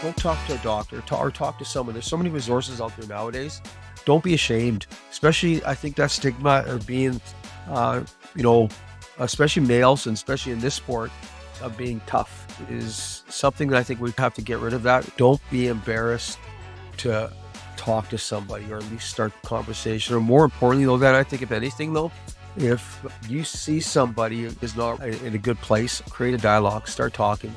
go talk to a doctor or talk to someone. There's so many resources out there nowadays. Don't be ashamed, especially I think that stigma of being, uh, you know, especially males and especially in this sport of being tough is something that I think we have to get rid of that. Don't be embarrassed to talk to somebody or at least start the conversation. Or more importantly, though, that I think if anything, though, if you see somebody who is not in a good place, create a dialogue, start talking.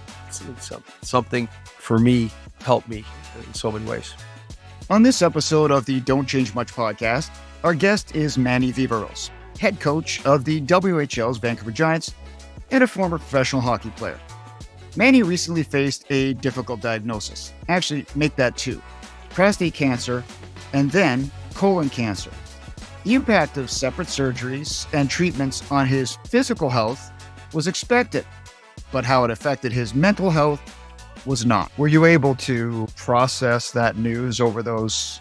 Something for me helped me in so many ways. On this episode of the Don't Change Much podcast, our guest is Manny Viveiros, head coach of the WHL's Vancouver Giants and a former professional hockey player. Manny recently faced a difficult diagnosis. Actually, make that two: prostate cancer and then colon cancer. The impact of separate surgeries and treatments on his physical health was expected, but how it affected his mental health was not. Were you able to process that news over those,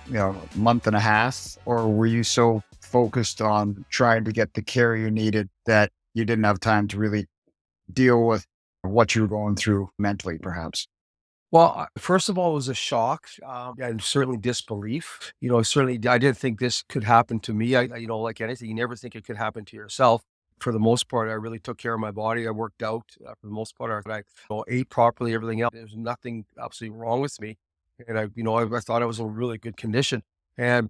month and a half, or were you so focused on trying to get the care you needed that you didn't have time to really deal with what you were going through mentally, perhaps? Well, first of all, it was a shock and certainly disbelief. Certainly I didn't think this could happen to me. Like anything, you never think it could happen to yourself. For the most part, I really took care of my body. I worked out for the most part. I ate properly, everything else. There's nothing absolutely wrong with me. And I thought I was in really good condition. And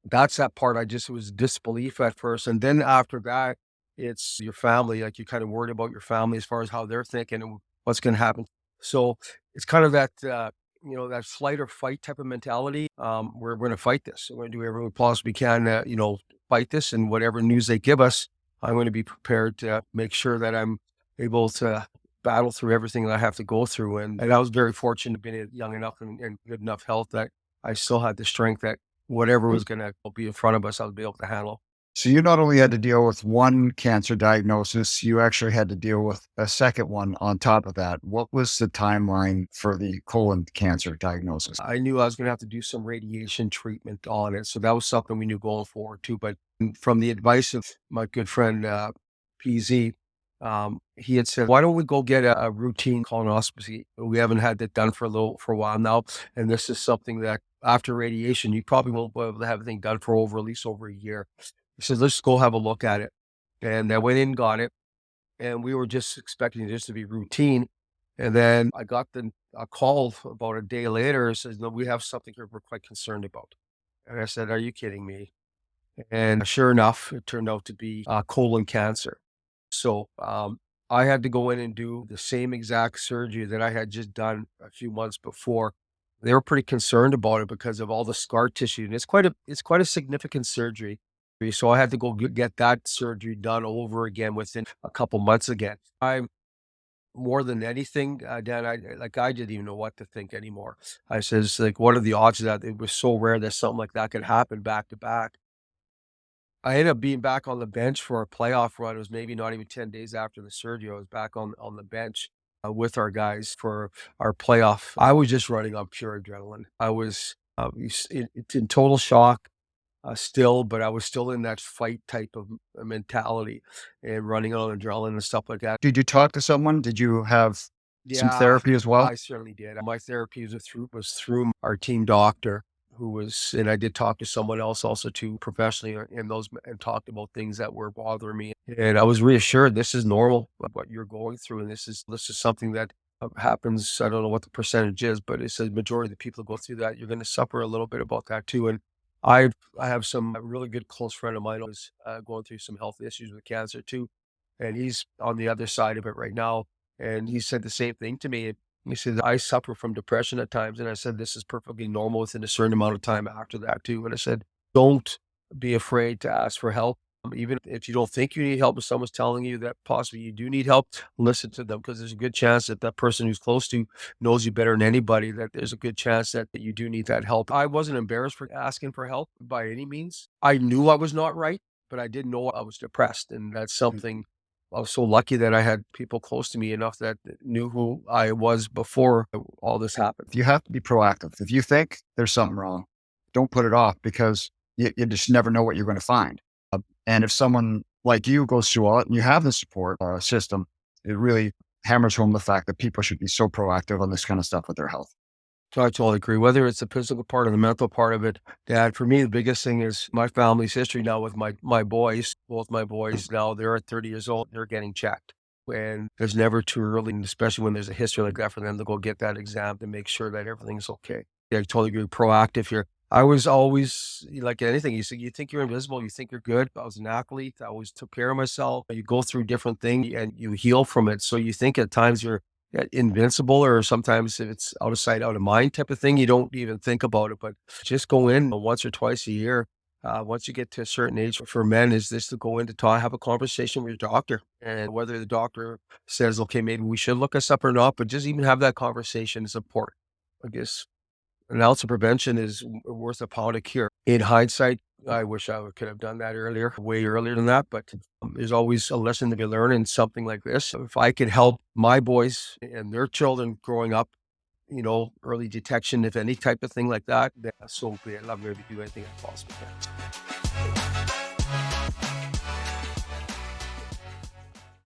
that's that part. It was disbelief at first. And then after that, it's your family. Like you're kind of worried about your family as far as how they're thinking and what's going to happen. So it's kind of that, that flight or fight type of mentality. We're going to fight this. We're going to do everything we possibly can, fight this, and whatever news they give us, I'm going to be prepared to make sure that I'm able to battle through everything that I have to go through. And I was very fortunate being young enough and good enough health that I still had the strength that whatever was going to be in front of us, I would be able to handle. So you not only had to deal with one cancer diagnosis, you actually had to deal with a second one on top of that. What was the timeline for the colon cancer diagnosis? I knew I was going to have to do some radiation treatment on it. So that was something we knew going forward too. But from the advice of my good friend, PZ, he had said, why don't we go get a routine colonoscopy? We haven't had that done for a while now. And this is something that after radiation, you probably won't be able to have everything done for at least over a year. He said, let's go have a look at it. And I went in and got it. And we were just expecting it just to be routine. And then I got a call about a day later. It says, no, we have something here we're quite concerned about. And I said, are you kidding me? And sure enough, it turned out to be colon cancer. So I had to go in and do the same exact surgery that I had just done a few months before. They were pretty concerned about it because of all the scar tissue. And it's quite a significant surgery. So I had to go get that surgery done over again within a couple months again. More than anything, Dan, I didn't even know what to think anymore. I says, like, what are the odds that it was so rare that something like that could happen back to back? I ended up being back on the bench for a playoff run. It was maybe not even 10 days after the surgery. I was back on the bench with our guys for our playoff. I was just running on pure adrenaline. I was in total shock. Still, but I was still in that fight type of mentality and running on adrenaline and stuff like that. Did you talk to someone? Did you have some Yeah, therapy as well? I certainly did. My therapy was through our team doctor and I did talk to someone else also too professionally and talked about things that were bothering me. And I was reassured this is normal, what you're going through. And this is something that happens. I don't know what the percentage is, but it's a majority of the people who go through that. You're going to suffer a little bit about that too. And I have a really good close friend of mine who's going through some health issues with cancer too. And he's on the other side of it right now. And he said the same thing to me. He said, I suffer from depression at times. And I said, this is perfectly normal within a certain amount of time after that too. And I said, don't be afraid to ask for help. Even if you don't think you need help, if someone's telling you that possibly you do need help, listen to them, because there's a good chance that that person who's close to knows you better than anybody, that there's a good chance that you do need that help. I wasn't embarrassed for asking for help by any means. I knew I was not right, but I didn't know I was depressed. And that's something I was so lucky that I had people close to me enough that knew who I was before all this happened. You have to be proactive. If you think there's something wrong, don't put it off, because you just never know what you're going to find. And if someone like you goes through all it and you have the support system, it really hammers home the fact that people should be so proactive on this kind of stuff with their health. So I totally agree. Whether it's the physical part or the mental part of it, Dad, for me, the biggest thing is my family's history now with my boys. Both my boys now, they're at 30 years old, they're getting checked. And there's never too early, and especially when there's a history like that, for them to go get that exam to make sure that everything's okay. Yeah, I totally agree. Proactive here. I was always like anything. You think you're invisible, you think you're good. I was an athlete. I always took care of myself. You go through different things and you heal from it. So you think at times you're invincible, or sometimes if it's out of sight, out of mind type of thing. You don't even think about it, but just go in once or twice a year. Once you get to a certain age, for men, is this to go in to talk, have a conversation with your doctor, and whether the doctor says, okay, maybe we should look us up or not, but just even have that conversation is important. I guess an ounce of prevention is worth a pound of cure. In hindsight, I wish could have done that earlier, way earlier than that. But there's always a lesson to be learned in something like this. If I could help my boys and their children growing up, early detection, if any type of thing like that, then so be it. I'd love to do anything as possible.